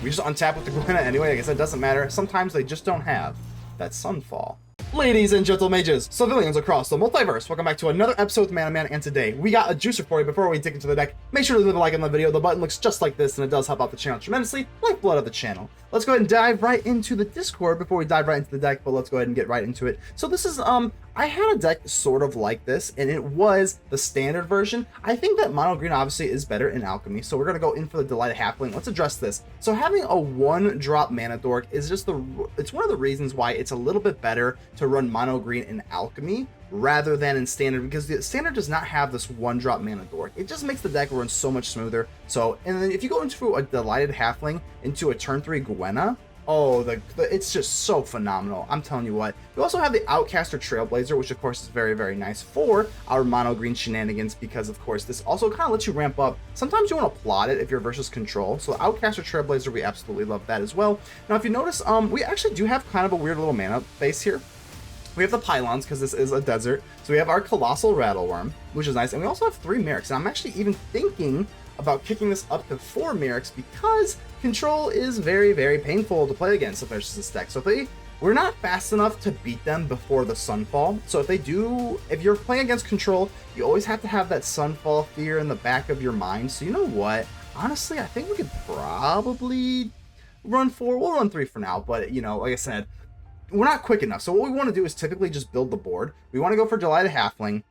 We just untap with the Gwenna anyway. I guess it doesn't matter. Sometimes they just don't have that Sunfall. Ladies and gentle mages, civilians across the multiverse, welcome back to another episode with Man, and today we got a juicer for you. Before we dig into the deck, make sure to leave a like on the video. The button looks just like this, and it does help out the channel tremendously, lifeblood of the channel. Let's go ahead and dive right into the Discord before we dive right into the deck, but let's go ahead and get right into it. So this is, I had a deck sort of like this, and it was the standard version. I think that mono green obviously is better in Alchemy, so we're going to go in for the Delighted Halfling. Let's address this. So having a 1-drop mana dork is just it's one of the reasons why it's a little bit better to run mono green in Alchemy rather than in standard, because the standard does not have this 1-drop mana dork. It just makes the deck run so much smoother. So, and then if you go into a Delighted Halfling into a turn 3 Gwenna, oh, it's just so phenomenal. I'm telling you what. We also have the Outcaster Trailblazer, which of course is very, very nice for our mono green shenanigans, because of course this also kind of lets you ramp up. Sometimes you want to plot it if you're versus control. So the Outcaster Trailblazer, we absolutely love that as well. Now, if you notice, we actually do have kind of a weird little mana base here. We have the Pylons, because this is a desert. So we have our Colossal Rattlewurm, which is nice. And we also have 3 Mirrex. And I'm actually even thinking about kicking this up to 4 Mirrex, because control is very, very painful to play against versus this deck. So if we're not fast enough to beat them before the Sunfall. So if you're playing against control, you always have to have that Sunfall fear in the back of your mind. So you know what? Honestly, I think we could probably run 4. We'll run 3 for now. But, you know, like I said, we're not quick enough. So what we want to do is typically just build the board. We want to go for Delighted Halfling.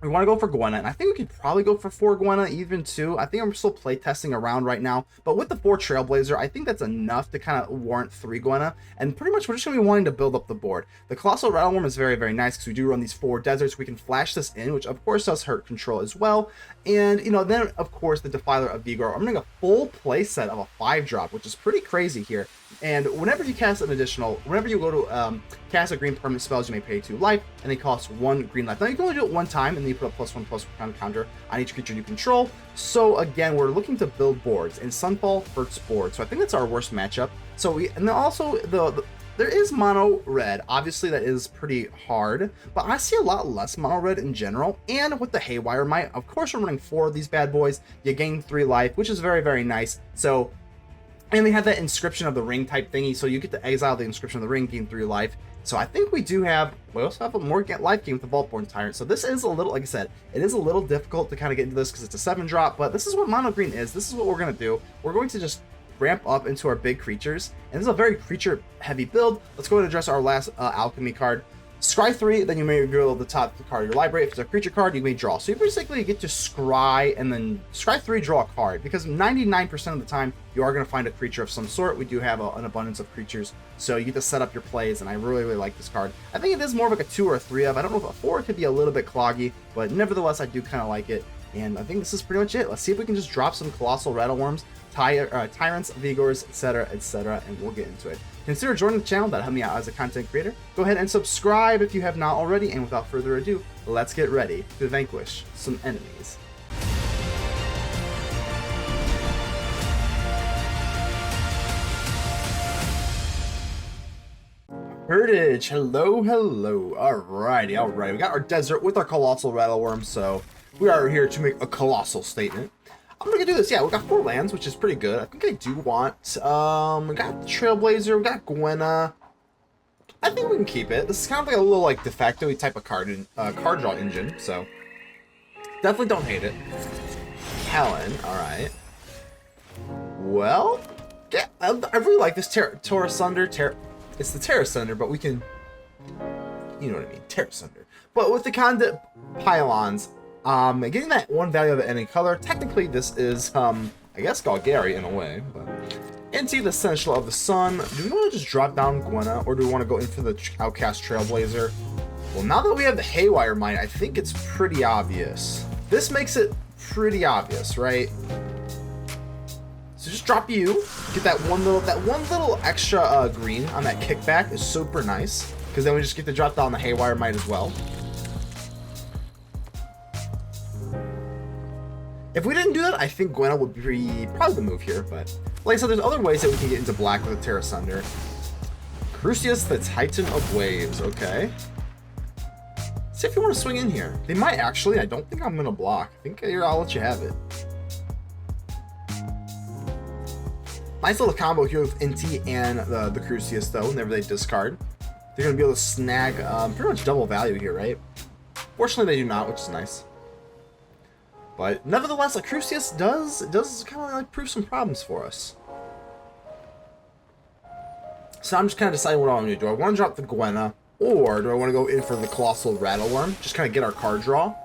We want to go for Gwenna, and I think we could probably go for 4 Gwenna, even 2. I think I'm still playtesting around right now, but with the 4 Trailblazer, I think that's enough to kind of warrant 3 Gwenna, and pretty much we're just going to be wanting to build up the board. The Colossal Rattlewurm is very, very nice, because we do run these 4 deserts. We can flash this in, which of course does hurt control as well, and, you know, then of course the Defiler of Vigor. I'm running a full play set of a 5-drop, which is pretty crazy here, and whenever you cast an additional, whenever you go to cast a green permanent spells, you may pay 2 life, and they cost 1 green life. Now you can only do it 1 time, and then you put a +1/+1 counter on each creature you control. So again, we're looking to build boards, and Sunfall hurts boards, so I think that's our worst matchup. So and then also there is mono red. Obviously that is pretty hard, but I see a lot less mono red in general. And with the Haywire Mite, of course we're running 4 of these bad boys. You gain 3 life, which is very, very nice. So, and they have that Inscription of the Ring type thingy, so you get to exile the Inscription of the Ring, gain 3 life. So I think we also have a more life gain with the Vaultborn Tyrant. So this is a little, like I said, it is a little difficult to kind of get into this because it's a 7-drop, but this is what mono green is. This is what we're going to do. We're going to just ramp up into our big creatures, and this is a very creature heavy build. Let's go ahead and address our last Alchemy card. Scry 3, then you may reveal the top card of your library. If it's a creature card, you may draw. So you basically get to scry, and then scry 3, draw a card, because 99% of the time you are going to find a creature of some sort. We do have an abundance of creatures, so you get to set up your plays, and I really, really like this card. I think it is more of like a 2 or a 3 of. I don't know if a 4 could be a little bit cloggy, but nevertheless, I do kind of like it. And I think this is pretty much it. Let's see if we can just drop some Colossal Rattlewurms, Tyrants, Vigors, etc., and we'll get into it. Consider joining the channel. That'll help me out as a content creator. Go ahead and subscribe if you have not already, and without further ado, let's get ready to vanquish some enemies. Heritage, hello. Alrighty. We got our desert with our Colossal Rattlewurm, so we are here to make a colossal statement. I'm gonna do this. Yeah, we got 4 lands, which is pretty good. I think I do want. We got Trailblazer, we got Gwenna. I think we can keep it. This is kind of like a little like de facto type of card draw engine, so definitely don't hate it. Helen, all right. Well, yeah, I really like this Tear Asunder. It's the Tear Asunder, but we can, you know what I mean, Tear Asunder. But with the Conduit Pylons. Getting that 1 value of any color. Technically, this is, I guess, Gaea in a way. But into the Sentinel of the Sun. Do we want to just drop down Gwenna, or do we want to go in for the Outcast Trailblazer? Well, now that we have the Haywire Mite, I think it's pretty obvious. This makes it pretty obvious, right? So just drop you. Get that one little extra green on that kickback is super nice, because then we just get to drop down the Haywire Mite as well. If we didn't do that, I think Gwenna would be probably the move here, but like I said, there's other ways that we can get into black with a Tear Asunder. Crucius, the Titan of Waves, okay. See if you want to swing in here. They might actually. I don't think I'm going to block. I think I'll let you have it. Nice little combo here with Inti and the Crucius, though, whenever they discard. They're going to be able to snag pretty much double value here, right? Fortunately, they do not, which is nice. But nevertheless, a Crucius does kind of like prove some problems for us. So I'm just kind of deciding what I want to do. Do I want to drop the Gwenna, or do I want to go in for the Colossal Rattlewurm? Just kind of get our card draw.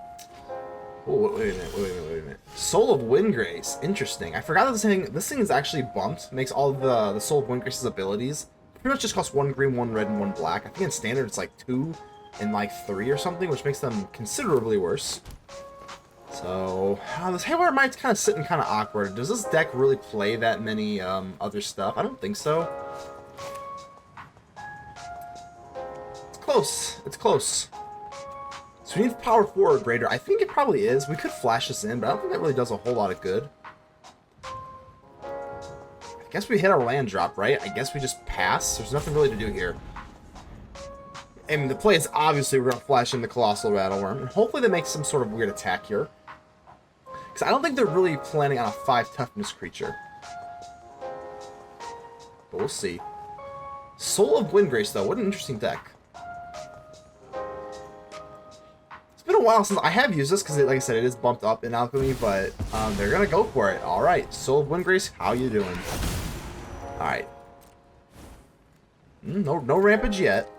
Oh, wait a minute. Soul of Windgrace. Interesting. I forgot that this thing is actually bumped. Makes all the Soul of Windgrace's abilities. Pretty much just costs 1 green, 1 red, and 1 black. I think in standard it's like 2 and like 3 or something, which makes them considerably worse. So, this A-Haywire Mite's kind of sitting kind of awkward. Does this deck really play that many other stuff? I don't think so. It's close. It's close. So we need power 4 or greater. I think it probably is. We could flash this in, but I don't think that really does a whole lot of good. I guess we hit our land drop, right? I guess we just pass. There's nothing really to do here. I mean, the play is obviously we're going to flash in the Colossal Rattlewurm. And hopefully they make some sort of weird attack here. Because I don't think they're really planning on a 5 toughness creature. But we'll see. Soul of Windgrace, though. What an interesting deck. It's been a while since I have used this because, like I said, it is bumped up in Alchemy. But they're going to go for it. All right. Soul of Windgrace, how you doing? All right. No rampage yet.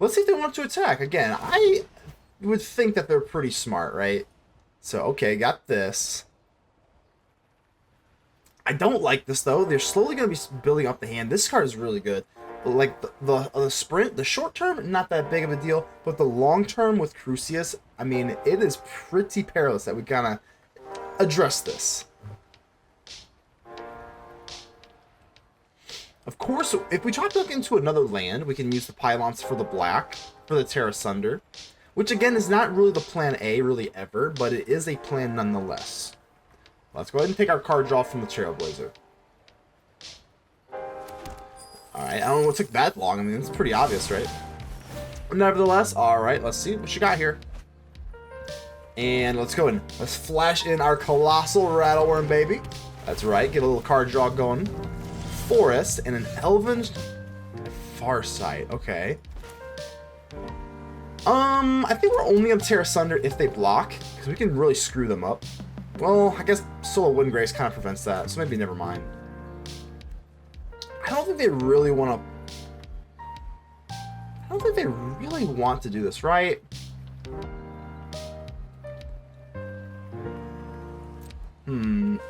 Let's see if they want to attack. Again, I would think that they're pretty smart, right? So, okay, got this. I don't like this, though. They're slowly going to be building up the hand. This card is really good. Like, the sprint, the short term, not that big of a deal. But the long term with Crucius, I mean, it is pretty perilous that we kind of address this. Of course, if we try to look into another land, we can use the Pylons for the black, for the Tear Asunder, which again is not really the plan A really ever, but it is a plan nonetheless. Let's go ahead and take our card draw from the Trailblazer. Alright, I don't know what took that long. I mean, it's pretty obvious, right? Nevertheless, alright, let's see what you got here. And let's go in. Let's flash in our Colossal Rattlewurm, baby. That's right, get a little card draw going. Forest and an Elven Farsight. Okay. I think we're only on Tear Asunder if they block, because we can really screw them up. Well, I guess Soul of Windgrace kind of prevents that, so maybe never mind. I don't think they really want to... I don't think they really want to do this, right?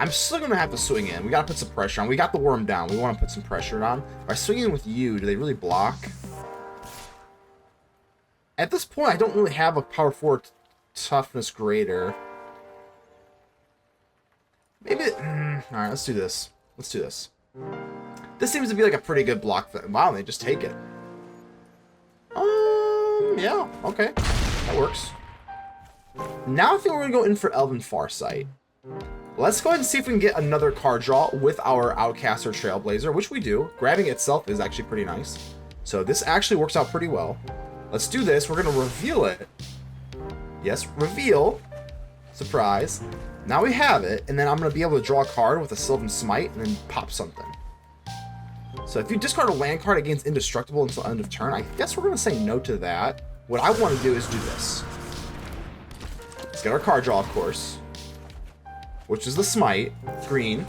I'm still going to have to swing in. We got to put some pressure on. We got the Wurm down. We want to put some pressure on. By swinging with you, do they really block? At this point, I don't really have a power 4 toughness greater. Maybe... Alright, let's do this. Let's do this. This seems to be like a pretty good block. Wow, they just take it. Yeah, okay. That works. Now I think we're going to go in for Elven Farsight. Let's go ahead and see if we can get another card draw with our Outcaster Trailblazer, which we do. Grabbing itself is actually pretty nice. So this actually works out pretty well. Let's do this. We're going to reveal it. Yes, reveal. Surprise. Now we have it, and then I'm going to be able to draw a card with a Sylvan Smite and then pop something. So if you discard a land card, it gains indestructible until end of turn. I guess we're going to say no to that. What I want to do is do this. Let's get our card draw, of course. Which is the Smite, green.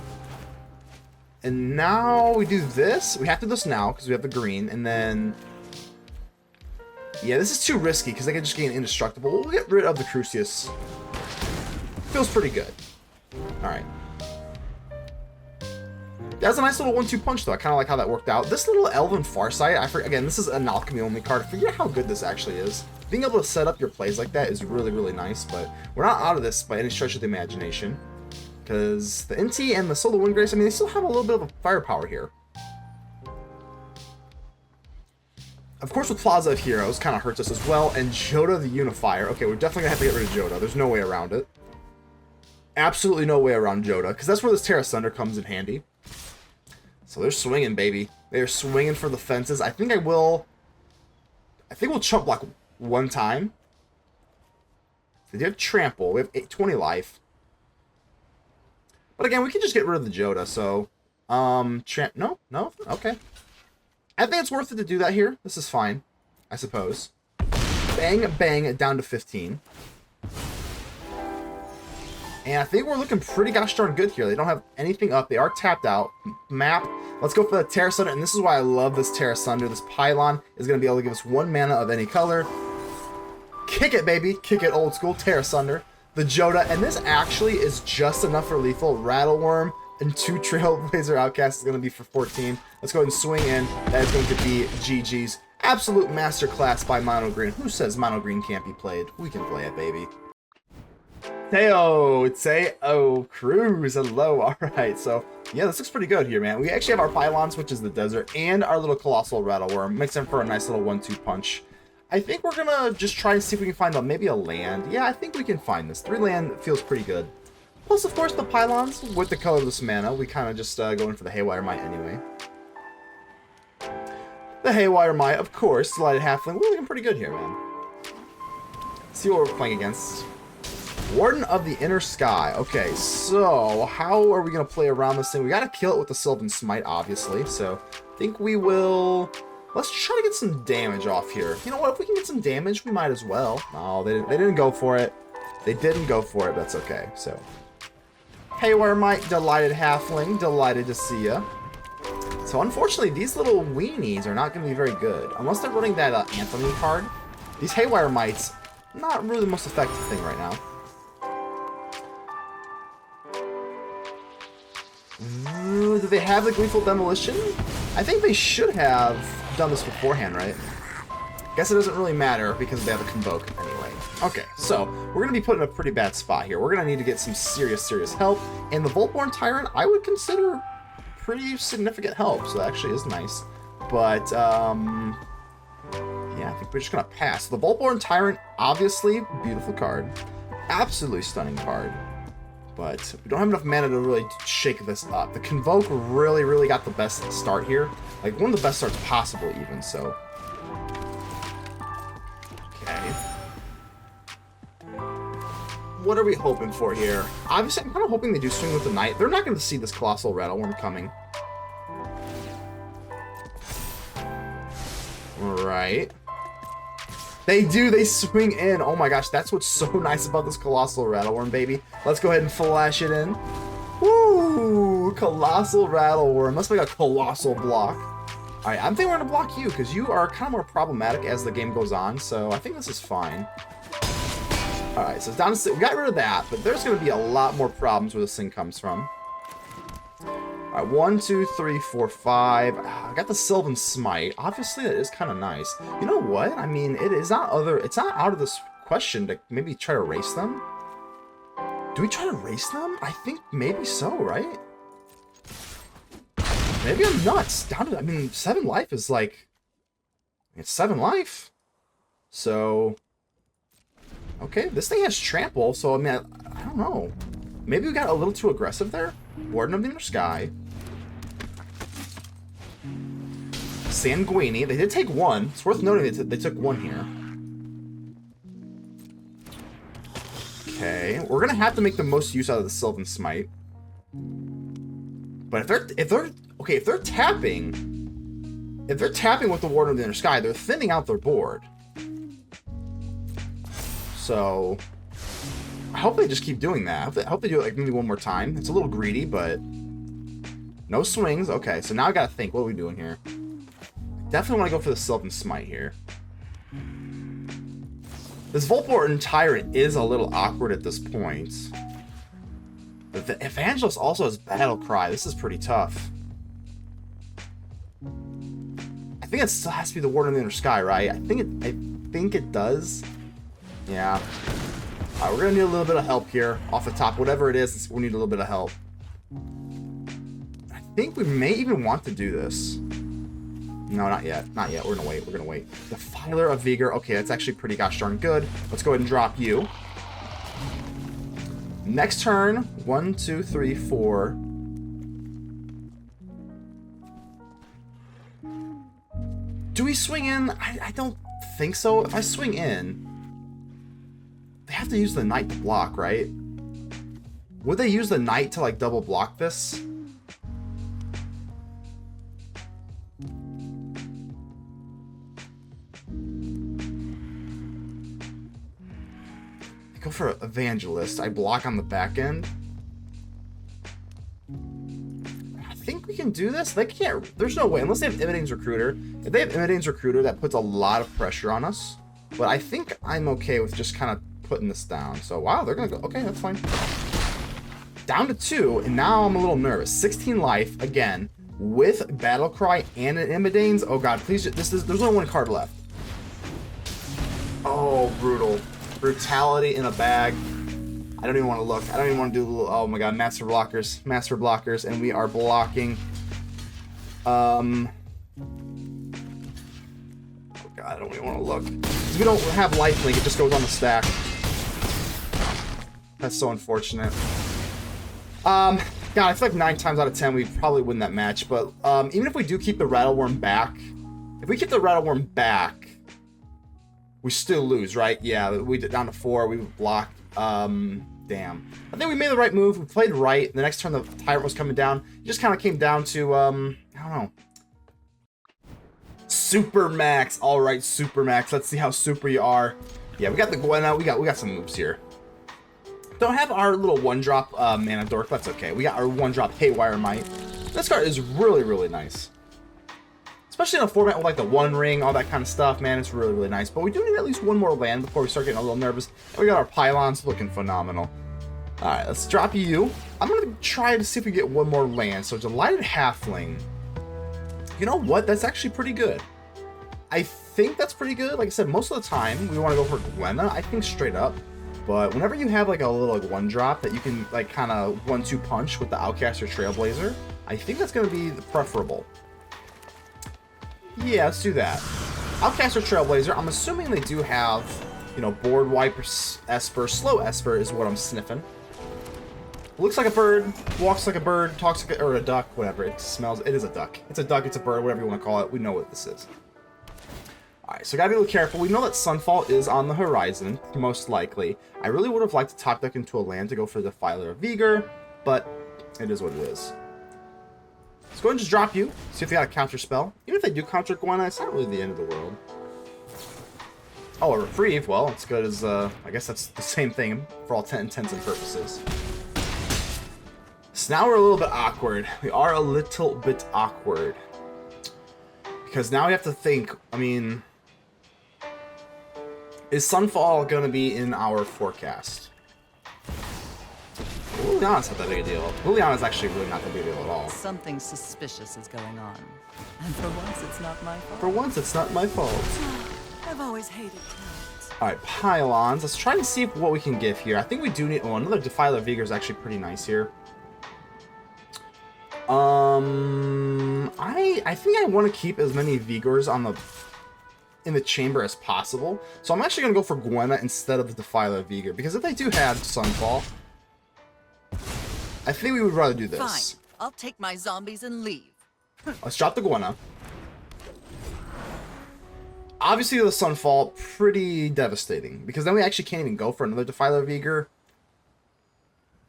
And now we do this. We have to do this now because we have the green. And then... yeah, this is too risky because they can just gain indestructible. We'll get rid of the Crucius. Feels pretty good. Alright. That's a nice little 1-2 punch, though. I kind of like how that worked out. This little Elven Farsight, again, this is an Alchemy-only card. I forget how good this actually is. Being able to set up your plays like that is really, really nice, but we're not out of this by any stretch of the imagination. Because the NT and the Soul of Windgrace, I mean, they still have a little bit of a firepower here. Of course, with Plaza of Heroes, kind of hurts us as well. And Jodah the Unifier. Okay, we're definitely going to have to get rid of Jodah. There's no way around it. Absolutely no way around Jodah, because that's where this Tear Asunder comes in handy. So they're swinging, baby. They're swinging for the fences. I think we'll chump block one time. They have Trample. We have 20 life. But again, we can just get rid of the Joda, so... no? No? Okay. I think it's worth it to do that here. This is fine, I suppose. Bang, bang, down to 15. And I think we're looking pretty gosh darn good here. They don't have anything up. They are tapped out. Map. Let's go for the Tear Asunder, and this is why I love this Tear Asunder. This Pylon is going to be able to give us 1 mana of any color. Kick it, baby. Kick it old school. Tear Asunder. The Joda, and this actually is just enough for lethal. Rattlewurm and 2 Trailblazer Outcast is going to be for 14. Let's go ahead and swing in. That is going to be GG's. Absolute masterclass by Mono Green. Who says Mono Green can't be played? We can play it, baby. Teo, Cruz, hello. Alright, so, yeah, this looks pretty good here, man. We actually have our Pylons, which is the desert, and our little Colossal Rattlewurm. Makes them for a nice little 1-2 punch. I think we're gonna just try and see if we can find maybe a land. Yeah, I think we can find this. 3 land feels pretty good. Plus, of course, the Pylons with the colorless mana. We kind of just go in for the Haywire Mite anyway. The Haywire Mite, of course, Delighted Halfling. We're looking pretty good here, man. Let's see what we're playing against. Warden of the Inner Sky. Okay, so how are we going to play around this thing? We got to kill it with the Sylvan Smite, obviously. So I think we will... Let's try to get some damage off here. You know what? If we can get some damage, we might as well. Oh, they didn't go for it. They didn't go for it. That's okay. So, Haywire Mite, Delighted Halfling. Delighted to see ya. So, unfortunately, these little weenies are not going to be very good. Unless they're running that Anthony card. These Haywire Mites, not really the most effective thing right now. Do they have the Gleeful Demolition? I think they should have done this beforehand, right? Guess it doesn't really matter because they have a Convoke anyway. Okay, so we're going to be put in a pretty bad spot here. We're going to need to get some serious help. And the Vaultborn Tyrant, I would consider pretty significant help. So that actually is nice. But, yeah, I think we're just going to pass. The Vaultborn Tyrant, obviously, beautiful card. Absolutely stunning card. But we don't have enough mana to really shake this up. The Convoke really got the best start here. Like, one of the best starts possible, even, so. Okay. What are we hoping for here? Obviously, I'm kind of hoping they do swing with the Knight. They're not going to see this Colossal Rattlewurm coming. Alright. They do, they swing in. Oh my gosh, that's what's so nice about this Colossal Rattlewurm, baby. Let's go ahead and flash it in. Woo! Colossal Rattlewurm. Let's make a colossal block. Alright, I think we're going to block you, because you are kind of more problematic as the game goes on, so I think this is fine. Alright, so it's down to 6. We got rid of that, but there's going to be a lot more problems where this thing comes from. Alright, 1, 2, 3, 4, 5. I got the Sylvan Smite. Obviously, that is kind of nice. You know what? I mean, it's not out of this question to maybe try to race them. Do we try to race them? I think maybe so, right? Maybe I'm nuts. Down to, I mean, 7 life is like... It's 7 life. So... Okay, this thing has trample, so I mean, I don't know. Maybe we got a little too aggressive there? Warden of the Inner Sky. Sanguini. They did take 1. It's worth noting they took 1 here. Okay, we're gonna have to make the most use out of the Sylvan Smite. But if they're tapping with the Warden of the Inner Sky, they're thinning out their board. So I hope they just keep doing that. I hope they do it like maybe one more time. It's a little greedy, but no swings. Okay, so now I gotta think. What are we doing here? Definitely want to go for the Sylvan Smite here. This Vaultborn Tyrant is a little awkward at this point. But the Evangelist also has Battle Cry. This is pretty tough. I think it still has to be the Warden of the Inner Sky, right? I think it does. Yeah. Alright, we're gonna need a little bit of help here off the top. Whatever it is, we need a little bit of help. I think we may even want to do this. No, not yet. Not yet. We're gonna wait. We're gonna wait. Defiler of Vigor. Okay, that's actually pretty gosh darn good. Let's go ahead and drop you. Next turn. 1, 2, 3, 4. Do we swing in? I don't think so. If I swing in, they have to use the Knight to block, right? Would they use the Knight to like double block this? I go for Evangelist. I block on the back end. I think we can do this. They can't. There's no way unless they have Imitating's Recruiter. If they have Imitating's Recruiter, that puts a lot of pressure on us. But I think I'm okay with just kind of putting this down. So wow, they're gonna go. Okay, that's fine. Down to 2, and now I'm a little nervous. 16 life again with Battlecry and an Imitating's. Oh god, please. There's only one card left. Oh, brutal. Brutality in a bag. I don't even want to look. I don't even want to do the little, oh my god, master blockers, and we are blocking. Oh god, I don't even want to look. Because we don't have lifelink, it just goes on the stack. That's so unfortunate. God, I feel like 9 times out of 10 we'd probably win that match, but even if we do keep the Rattlewurm back, if we keep the Rattlewurm back, we still lose, right? Yeah, we did down to 4, we blocked. Damn. I think we made the right move. We played right. The next turn the Tyrant was coming down. It just kind of came down to, I don't know. Super Max. All right, Super Max. Let's see how super you are. Yeah, we got the Gwenna. We got some moves here. Don't have our little 1-drop Mana Dork. That's okay. We got our 1-drop A-Haywire Mite. This card is really, really nice. Especially in a format with like the One Ring, all that kind of stuff, man, it's really, really nice. But we do need at least one more land before we start getting a little nervous. And we got our Pylons looking phenomenal. Alright, let's drop you. I'm going to try to see if we get one more land. So Delighted Halfling. You know what? That's actually pretty good. I think that's pretty good. Like I said, most of the time we want to go for Gwenna, I think straight up. But whenever you have like a little like 1-drop that you can like kind of 1-2 punch with the Outcaster Trailblazer, I think that's going to be the preferable. Yeah, let's do that. Outcaster Trailblazer, I'm assuming they do have, you know, Board Wiper Esper. Slow Esper is what I'm sniffing. Looks like a bird, walks like a bird, talks like a, or a duck, whatever. It smells, it is a duck. It's a duck, it's a bird, whatever you want to call it. We know what this is. Alright, so gotta be a little careful. We know that Sunfall is on the horizon, most likely. I really would have liked to top deck into a land to go for the Defiler of Vigor, but it is what it is. Let's go ahead and just drop you, see if they got a counter spell. Even if they do counter Gwenna, it's not really the end of the world. Oh, a reprieve. Well, it's good as, I guess that's the same thing for all intents and purposes. So now we're a little bit awkward. We are a little bit awkward. Because now we have to think, I mean, is Sunfall going to be in our forecast? Liliana's not that big a deal. Liliana's actually really not that big a deal at all. Something suspicious is going on. And for once, it's not my fault. For once, it's not my fault. I've always hated clouds. Alright, Pylons. Let's try to see what we can give here. I think we do need... Oh, another Defiler of Vigor is actually pretty nice here. I think I want to keep as many Vigors on in the chamber as possible. So I'm actually going to go for Gwenna instead of the Defiler of Vigor. Because if they do have Sunfall... I think we would rather do this. Fine. I'll take my zombies and leave. Let's drop the Gwenna. Obviously, the Sunfall, pretty devastating. Because then we actually can't even go for another Defiler of Vigor.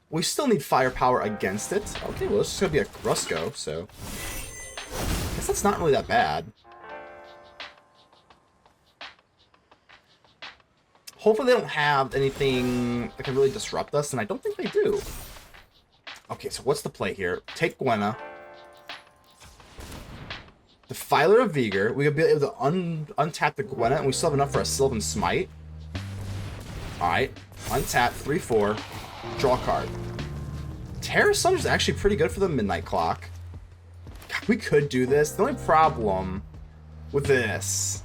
We still need firepower against it. Okay, well, it's just going to be a Grusco, so... I guess that's not really that bad. Hopefully they don't have anything that can really disrupt us, and I don't think they do. Okay, so what's the play here? Take Gwenna. Defiler of Vigor. We'll be able to untap the Gwenna, and we still have enough for a Sylvan Smite. Alright. Untap, 3/4. Draw a card. Tear Asunder is actually pretty good for the Midnight Clock. God, we could do this. The only problem with this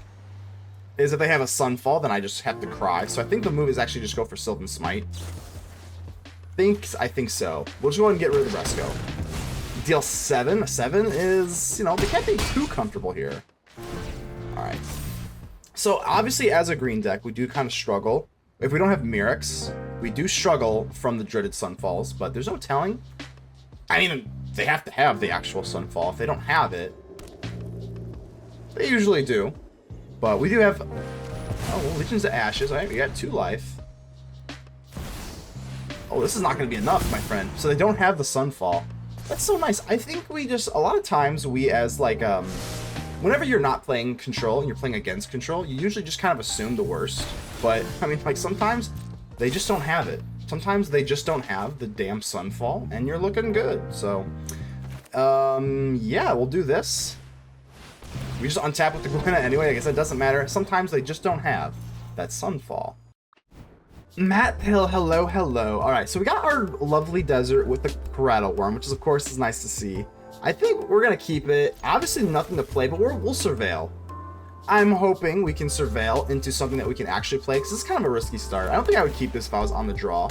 is if they have a Sunfall, then I just have to cry. So I think the move is actually just go for Sylvan Smite. I think so. We'll just go ahead and get rid of the Resco. Deal 7. 7 is, you know, they can't be too comfortable here. Alright. So, obviously, as a green deck, we do kind of struggle. If we don't have Mirrex, we do struggle from the dreaded Sunfalls, but there's no telling. I mean, they have to have the actual Sunfall. If they don't have it, they usually do. But we do have... Oh, well, Legions of Ashes. Alright, we got 2 life. Oh, this is not going to be enough, my friend. So they don't have the Sunfall. That's so nice. I think we just, a lot of times we as like, whenever you're not playing control and you're playing against control, you usually just kind of assume the worst. But, I mean, like, sometimes they just don't have it. Sometimes they just don't have the damn Sunfall, and you're looking good. So, yeah, we'll do this. We just untap with the Gwenna anyway. I guess it doesn't matter. Sometimes they just don't have that Sunfall. Matt Hill, hello, hello. All right, so we got our lovely desert with the Rattlewurm, which is, of course, is nice to see. I think we're going to keep it. Obviously, nothing to play, but we'll surveil. I'm hoping we can surveil into something that we can actually play, because it's kind of a risky start. I don't think I would keep this if I was on the draw.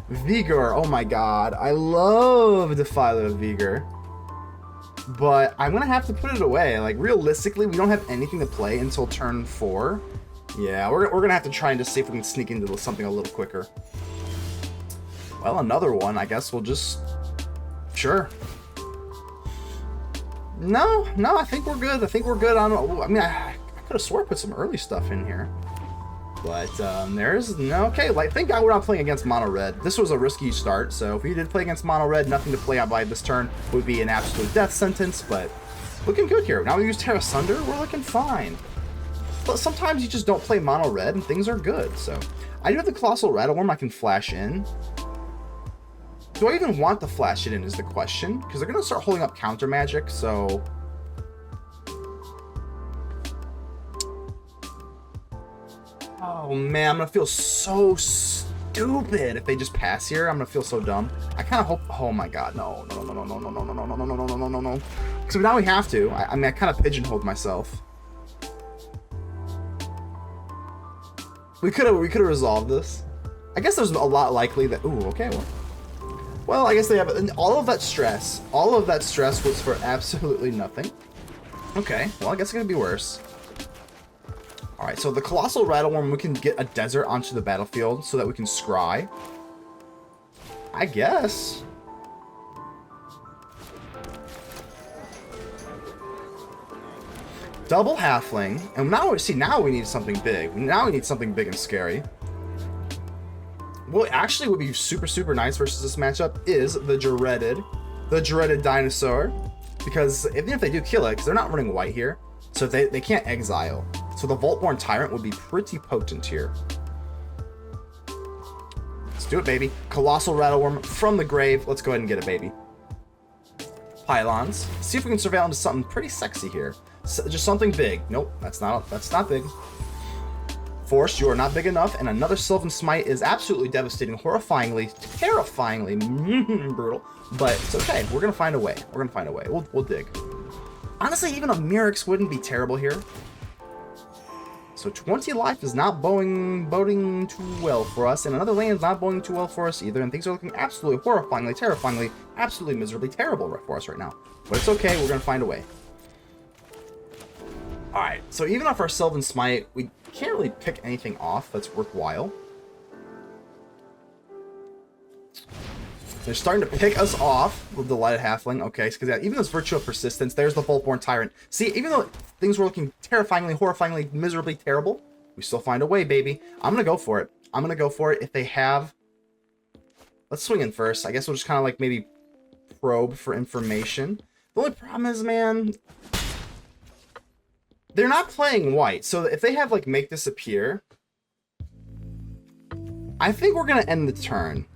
Vigor, oh my god. I love Defiler of Vigor. But I'm going to have to put it away. Like, realistically, we don't have anything to play until turn 4. Yeah, we're going to have to try and just see if we can sneak into something a little quicker. Well, another one. I guess we'll just... Sure. No, I think we're good. I think we're good on... I mean, I could have swore I put some early stuff in here. But there's... No, okay, like, thank God we're not playing against mono red. This was a risky start, so if we did play against mono red, nothing to play out by this turn would be an absolute death sentence, but looking good here. Now we use Tear Asunder, we're looking fine. But sometimes you just don't play mono red and things are good, so... I do have the Colossal Rattlewurm I can flash in. Do I even want to flash it in is the question, because they're going to start holding up counter magic, so... Oh man, I'm going to feel so stupid if they just pass here. I'm going to feel so dumb. I kind of hope... Oh my god, no. So now we have to. I mean, I kind of pigeonholed myself. We could have resolved this. I guess there's a lot likely that... Ooh, okay, well, I guess they have... All of that stress was for absolutely nothing. Okay, well, I guess it's going to be worse. Alright, so the Colossal Rattlewurm, we can get a desert onto the battlefield so that we can scry. I guess. Double Halfling, and now we need something big. Now we need something big and scary. What actually would be super nice versus this matchup is the dreaded dinosaur, because even if they do kill it, because they're not running white here, so they can't exile. So the Vaultborn Tyrant would be pretty potent here. Let's do it, baby. Colossal Rattlewurm from the grave. Let's go ahead and get it, baby. Pylons. See if we can surveil into something pretty sexy here. Just something big. Nope, that's not big. Force, you are not big enough, and another Sylvan Smite is absolutely devastating, horrifyingly, terrifyingly brutal, but it's okay. We're gonna find a way. We'll dig. Honestly, even a Mirrex wouldn't be terrible here. So 20 life is not boding too well for us, and another land's not boding too well for us either, and things are looking absolutely horrifyingly, terrifyingly, absolutely miserably terrible for us right now. But it's okay. We're gonna find a way. Alright, so even off our Sylvan Smite, we can't really pick anything off that's worthwhile. They're starting to pick us off with Delighted Halfling. Okay, because yeah, even this Virtue of Persistence, there's the Vaultborn Tyrant. See, even though things were looking terrifyingly, horrifyingly, miserably terrible, we still find a way, baby. I'm going to go for it. If they have... Let's swing in first. I guess we'll just kind of like maybe probe for information. The only problem is, man... They're not playing white, so if they have, like, make disappear, I think we're going to end the turn.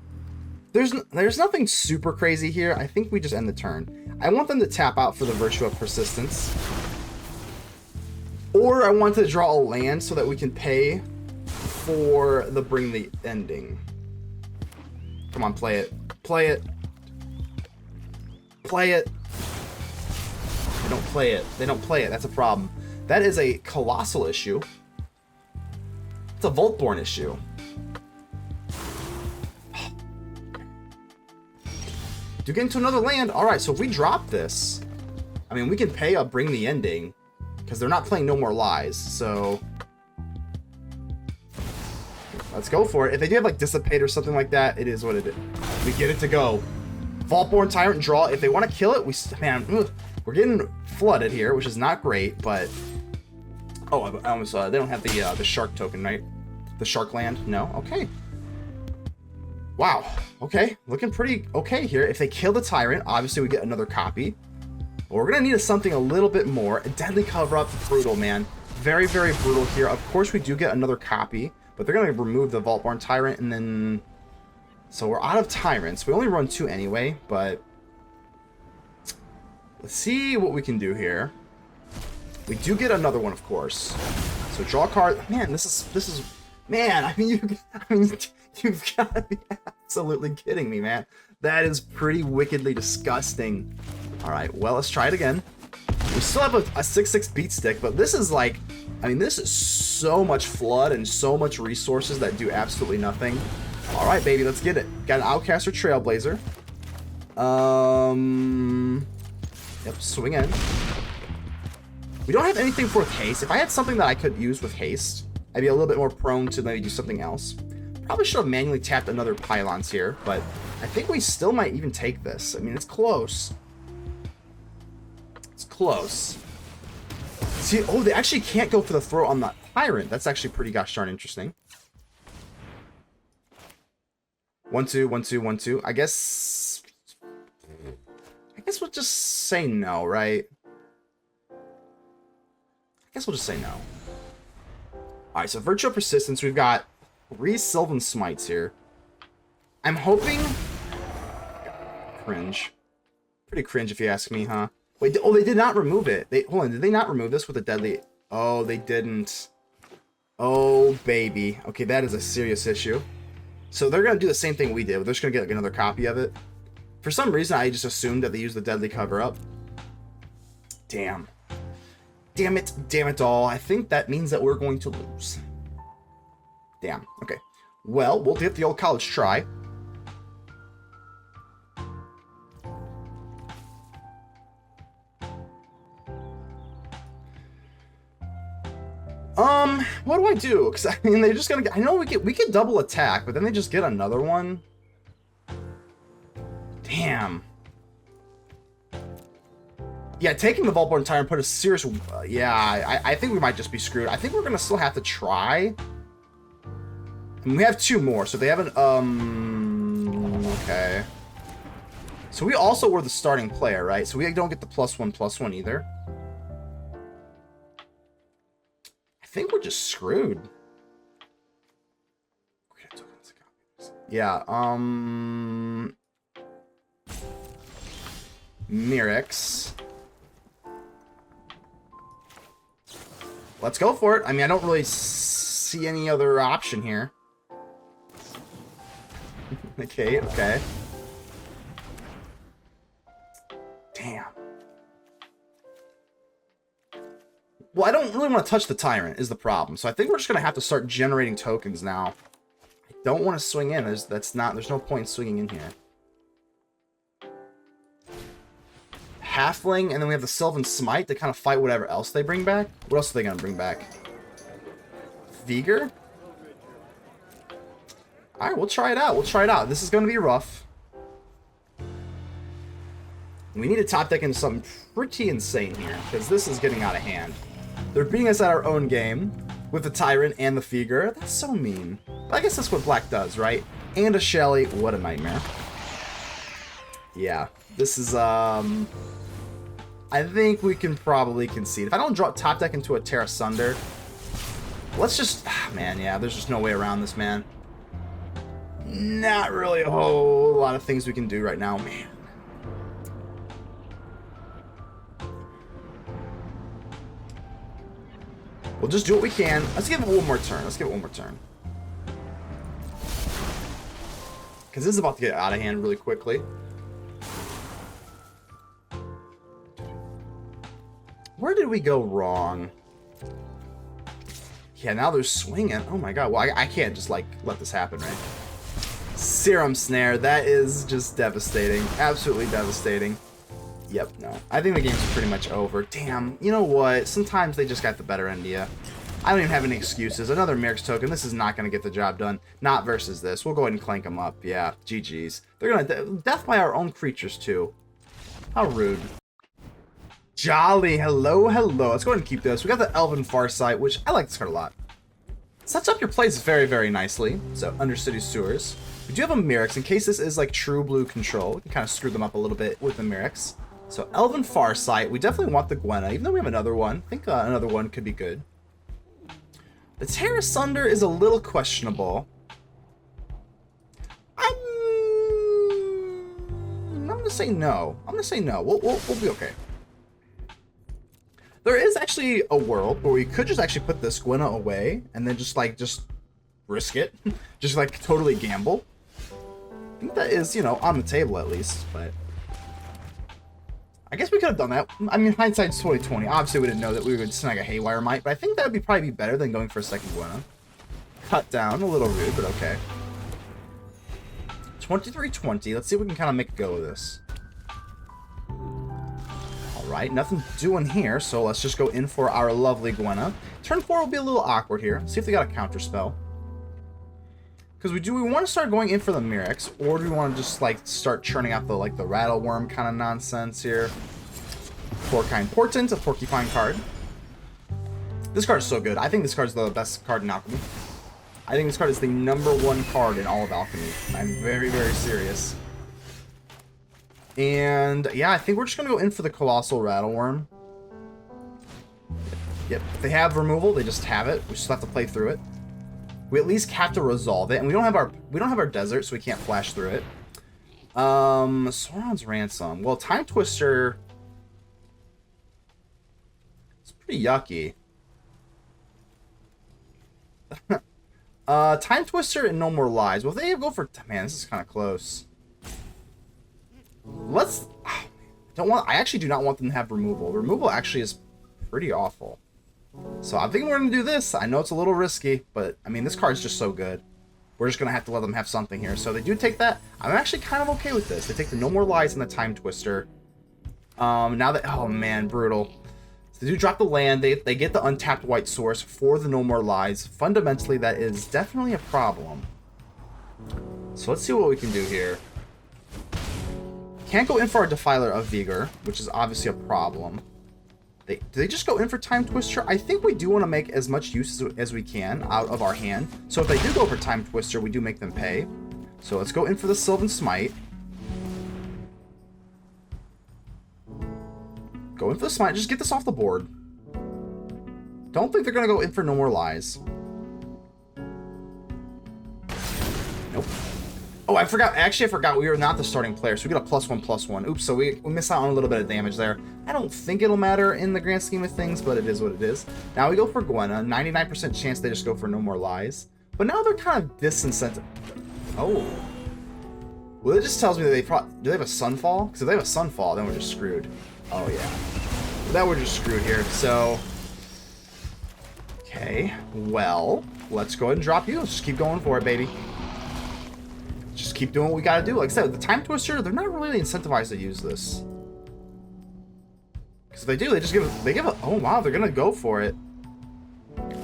There's nothing super crazy here. I think we just end the turn. I want them to tap out for the Virtue of Persistence. Or I want to draw a land so that we can pay for the Bring the Ending. Come on, play it. Play it. Play it. They don't play it. They don't play it. That's a problem. That is a colossal issue. It's a Vaultborn issue. Do get into another land. Alright, so if we drop this, I mean, we can pay a Bring the Ending, because they're not playing No More Lies, so... Let's go for it. If they do have, like, Dissipate or something like that, it is what it is. We get it to go. Vaultborn Tyrant and draw. If they want to kill it, man, we're getting flooded here, which is not great, but... Oh, I almost they don't have the shark token, right? The shark land? No? Okay. Wow. Okay. Looking pretty okay here. If they kill the Tyrant, obviously we get another copy. But we're going to need something a little bit more. A deadly cover-up. Brutal, man. Very, very brutal here. Of course, we do get another copy. But they're going to remove the Vaultborn Tyrant and then... So we're out of Tyrants. We only run 2 anyway, but... Let's see what we can do here. We do get another one, of course. So draw a card. Man, this is... Man, I mean, you've got to be absolutely kidding me, man. That is pretty wickedly disgusting. All right, well, let's try it again. We still have a 6/6 beat stick, but this is like, I mean, this is so much flood and so much resources that do absolutely nothing. All right, baby, let's get it. Got an Outcaster Trailblazer. Yep, swing in. We don't have anything for haste. If I had something that I could use with haste, I'd be a little bit more prone to maybe do something else. Probably should have manually tapped another Pylons here, but I think we still might even take this. I mean, it's close. It's close. See, oh, they actually can't go for the throw on the Tyrant. That's actually pretty gosh darn interesting. 1-2, 1-2, 1-2. I guess we'll just say no, right? I guess we'll just say no. Alright, so Virtual Persistence, we've got 3 Sylvan Smites here. I'm hoping... Cringe. Pretty cringe if you ask me, huh? Wait, oh, they did not remove it. Hold on, did they not remove this with a deadly... Oh, they didn't. Oh, baby. Okay, that is a serious issue. So they're going to do the same thing we did. They're just going to get like, another copy of it. For some reason, I just assumed that they used the deadly cover-up. Damn. Damn it all. I think that means that we're going to lose. Damn. Okay. Well, we'll give the old college try. What do I do? Because I mean, they're just gonna get, I know we could double attack, but then they just get another one. Damn. Yeah, taking the Vaultborn Tyrant put a serious... yeah, I think we might just be screwed. I think we're going to still have to try. And we have 2 more, so they haven't... Okay. So we also were the starting player, right? So we don't get the +1/+1 either. I think we're just screwed. Yeah, Mirrex. Let's go for it. I mean, I don't really see any other option here. Okay. Damn. Well, I don't really want to touch the Tyrant is the problem. So I think we're just going to have to start generating tokens now. I don't want to swing in. There's no point in swinging in here. Halfling, and then we have the Sylvan Smite to kind of fight whatever else they bring back. What else are they going to bring back? Vigor? Alright, we'll try it out. This is going to be rough. We need to top deck into something pretty insane here, because this is getting out of hand. They're beating us at our own game with the Tyrant and the Vigor. That's so mean. But I guess that's what Black does, right? And a Shelly. What a nightmare. Yeah, this is, I think we can probably concede. If I don't drop top deck into a Tear Asunder, let's just... man, yeah, there's just no way around this, man. Not really a whole lot of things we can do right now, man. We'll just do what we can. Let's give it one more turn. Because this is about to get out of hand really quickly. Where did we go wrong? Yeah, now they're swinging. Oh my god. Well, I can't just, like, let this happen, right? Serum Snare. That is just devastating. Absolutely devastating. Yep, no. I think the game's pretty much over. Damn. You know what? Sometimes they just got the better end of you. I don't even have any excuses. Another Mirrex token. This is not going to get the job done. Not versus this. We'll go ahead and clank them up. Yeah, GG's. They're going to... death by our own creatures, too. How rude. Jolly, hello. Let's go ahead and keep this. We got the Elven Farsight, which I like this card a lot. Sets up your plays very, very nicely. So, Undercity Sewers. We do have a Mirrex, in case this is like true blue control. We can kind of screw them up a little bit with the Mirrex. So Elven Farsight, we definitely want the Gwenna, even though we have another one. I think another one could be good. The Tear Asunder is a little questionable. I'm gonna say no. I'm gonna say no. We'll be okay. There is actually a world where we could just actually put this Gwenna away and then just risk it. Just like totally gamble. I think that is, you know, on the table at least, but I guess we could have done that. I mean, hindsight's 2020. Obviously, we didn't know that we would snag a Haywire Mite, but I think that would probably be better than going for a second Gwenna. Cut down, a little rude, but okay. 2320. Let's see if we can kind of make a go of this. Alright, nothing doing here, so let's just go in for our lovely Gwenna. Turn 4 will be a little awkward here. See if they got a counter spell. Because we want to start going in for the Mirrex, or do we want to just like start churning out the the Rattlewurm kind of nonsense here? Porcine Portent, a Porcupine card. This card is so good. I think this card is the best card in Alchemy. I think this card is the #1 card in all of Alchemy. I'm very, very serious. And yeah, I think we're just gonna go in for the Colossal Rattlewurm. Yep. If they have removal, they just have it. We just have to play through it. We at least have to resolve it, and we don't have our desert, so we can't flash through it. Sauron's Ransom. Well, Time Twister. It's pretty yucky. Time Twister and No More Lies. Well, if they go for, man, this is kind of close. Let's. I actually do not want them to have removal. Removal actually is pretty awful. So I'm thinking we're going to do this. I know it's a little risky, but I mean, this card is just so good. We're just going to have to let them have something here. So they do take that. I'm actually kind of okay with this. They take the No More Lies and the Time Twister. Now that, oh man, brutal. So they do drop the land. They get the untapped white source for the No More Lies. Fundamentally, that is definitely a problem. So let's see what we can do here. Can't go in for our Defiler of Vigor, which is obviously a problem. Do they just go in for Time Twister? I think we do want to make as much use as we can out of our hand. So if they do go for Time Twister, we do make them pay. So let's go in for the Sylvan Smite. Go in for the Smite. Just get this off the board. Don't think they're going to go in for No More Lies. Nope. Oh, I forgot. Actually, I forgot we were not the starting player, so we get a +1/+1. Oops, so we miss out on a little bit of damage there. I don't think it'll matter in the grand scheme of things, but it is what it is. Now we go for Gwenna. 99% chance they just go for No More Lies. But now they're kind of disincentivized. Oh. Well, it just tells me that do they have a Sunfall? Because if they have a Sunfall, then we're just screwed. Oh, yeah. Then we're just screwed here. So, okay. Well, let's go ahead and drop you. Let's just keep going for it, baby. Just keep doing what we gotta do. Like I said, the Time Twister, they're not really incentivized to use this. Because if they do, they just give it, oh wow, they're gonna go for it.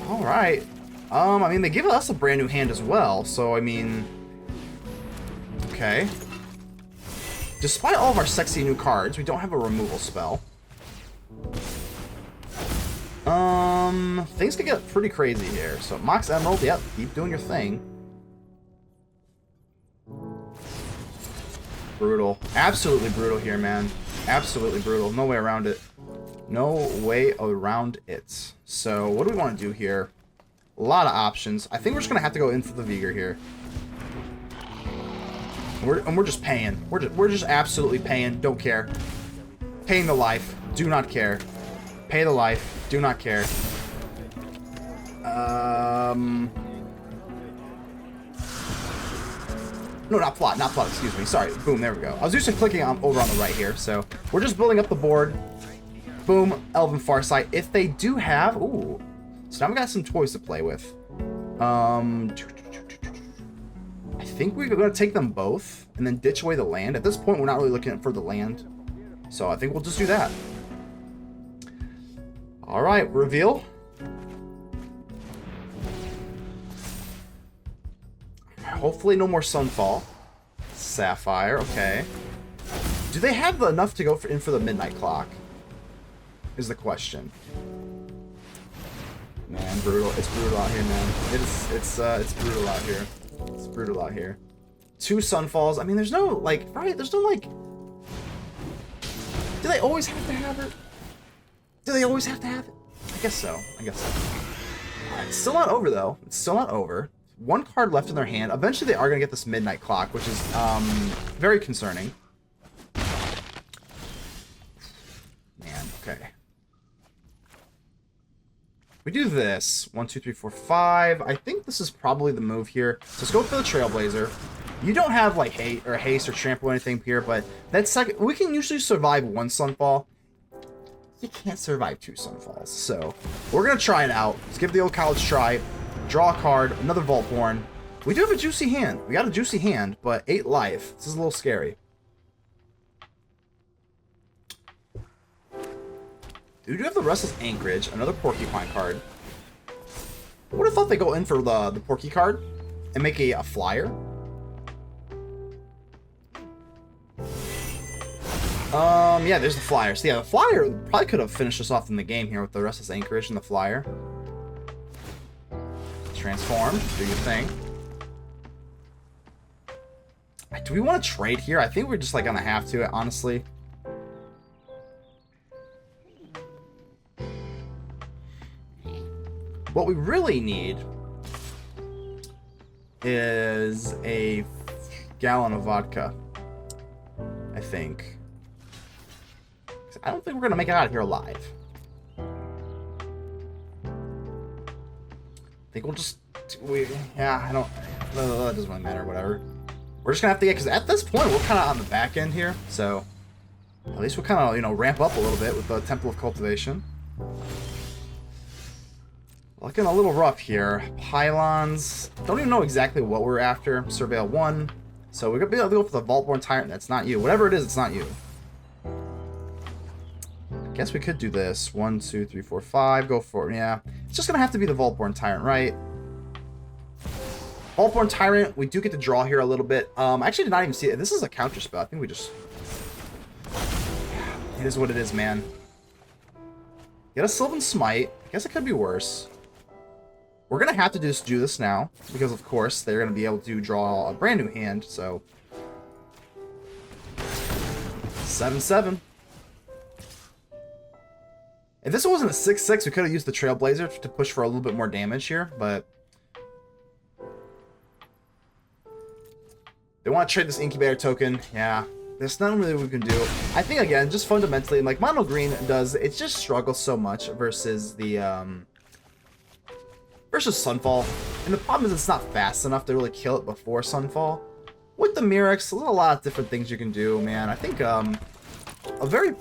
Alright. I mean, they give us a brand new hand as well, so I mean, okay. Despite all of our sexy new cards, we don't have a removal spell. Things could get pretty crazy here. So Mox Emerald, yep, keep doing your thing. Brutal. Absolutely brutal here, man. Absolutely brutal. No way around it. No way around it. So, what do we want to do here? A lot of options. I think we're just going to have to go in for the Vigor here. And we're just paying. We're just absolutely paying. Don't care. Paying the life. Do not care. Pay the life. Do not care. No, not plot, excuse me. Sorry. Boom, there we go. I was used to clicking over on the right here, so we're just building up the board. Boom, Elven Farsight. If they do have... Ooh. So now we got some toys to play with. I think we're going to take them both and then ditch away the land. At this point, we're not really looking for the land. So I think we'll just do that. Alright, reveal. Hopefully no more Sunfall. Sapphire, okay. Do they have enough to go in for the Midnight Clock? Is the question. Man, brutal. It's brutal out here, man. It's brutal out here. It's brutal out here. 2 Sunfalls. I mean, there's no, like, right? There's no, like... Do they always have to have it? Do they always have to have it? I guess so. I guess so. Alright, it's still not over, though. It's still not over. 1 card left in their hand. Eventually, they are going to get this Midnight Clock, which is very concerning. Man, okay. We do this. 1, 2, 3, 4, 5. I think this is probably the move here. So let's go for the Trailblazer. You don't have like haste or trample or anything here, but that's second. We can usually survive 1 Sunfall. You can't survive 2 Sunfalls, so we're gonna try it out. Let's give the old college try. Draw a card, another Vaultborn. We do have a juicy hand. We got a juicy hand, but 8 life. This is a little scary. We do have the Restless Anchorage, another Porcupine card. I would have thought they go in for the Porky card and make a flyer. Yeah, there's the flyer. So yeah, the flyer probably could have finished us off in the game here with the Restless Anchorage and the flyer. Transform, do your thing. Do we want to trade here? I think we're just like gonna have to, honestly. What we really need is a gallon of vodka, I think. I don't think we're gonna make it out of here alive. I think we'll just... yeah, I don't... that doesn't really matter, whatever. We're just gonna have to get... because at this point, we're kind of on the back end here, so... at least we'll kind of, you know, ramp up a little bit with the Temple of Cultivation. Looking a little rough here. Pylons. Don't even know exactly what we're after. Surveil 1. So we're gonna be able to go for the Vaultborn Tyrant. That's not you. Whatever it is, it's not you. I guess we could do this. 1, 2, 3, 4, 5. Go for it. Yeah. It's just gonna have to be the Vaultborn Tyrant, right? Vaultborn Tyrant. We do get to draw here a little bit. I actually did not even see it. This is a counter spell. I think we just... it is what it is, man. Get a Sylvan Smite. I guess it could be worse. We're going to have to just do this now, because of course they're going to be able to draw a brand new hand, so... 7-7. If this wasn't a 6-6, we could have used the Trailblazer to push for a little bit more damage here, but... they want to trade this Incubator token. Yeah, there's nothing really we can do. I think, again, just fundamentally, like Mono Green does, it just struggles so much versus the, versus Sunfall. And the problem is it's not fast enough to really kill it before Sunfall. With the Mirrex, there's a lot of different things you can do, man. I think a very,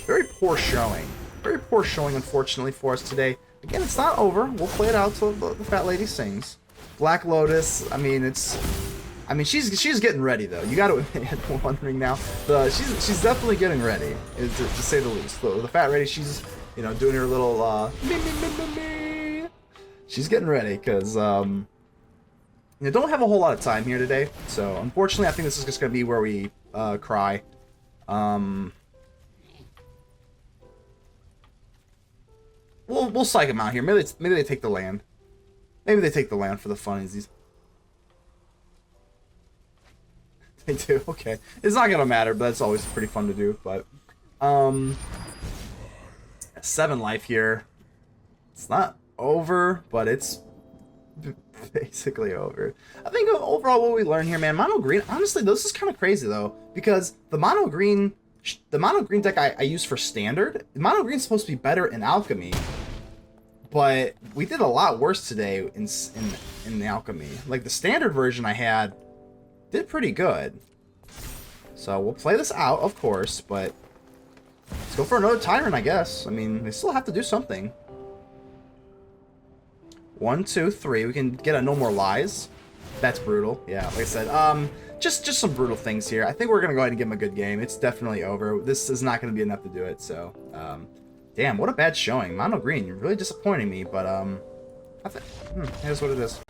very poor showing. Very poor showing, unfortunately, for us today. Again, it's not over. We'll play it out till the fat lady sings. Black Lotus, I mean, it's... I mean, she's getting ready, though. You got to admit, wondering now. She's definitely getting ready, to say the least. The fat lady, she's, you know, doing her little, she's getting ready, because, you don't have a whole lot of time here today. So, unfortunately, I think this is just going to be where we, cry. We'll psych them out here. Maybe they take the land. Maybe they take the land for the funnies. They do, okay. It's not gonna matter, but it's always pretty fun to do. But 7 life here. It's not over, but it's basically over. I think overall what we learned here, man, Mono Green, honestly, this is kind of crazy though, because the Mono Green deck I use for Standard, Mono Green's supposed to be better in Alchemy, but we did a lot worse today in the Alchemy. Like the Standard version I had did pretty good. So we'll play this out, of course, but let's go for another Tyrant, I guess. I mean, they still have to do something. 1, 2, 3. We can get a No More Lies. That's brutal. Yeah, like I said, just some brutal things here. I think we're gonna go ahead and give him a good game. It's definitely over. This is not gonna be enough to do it. So, damn, what a bad showing. Mono Green, you're really disappointing me. But I think it is what it is.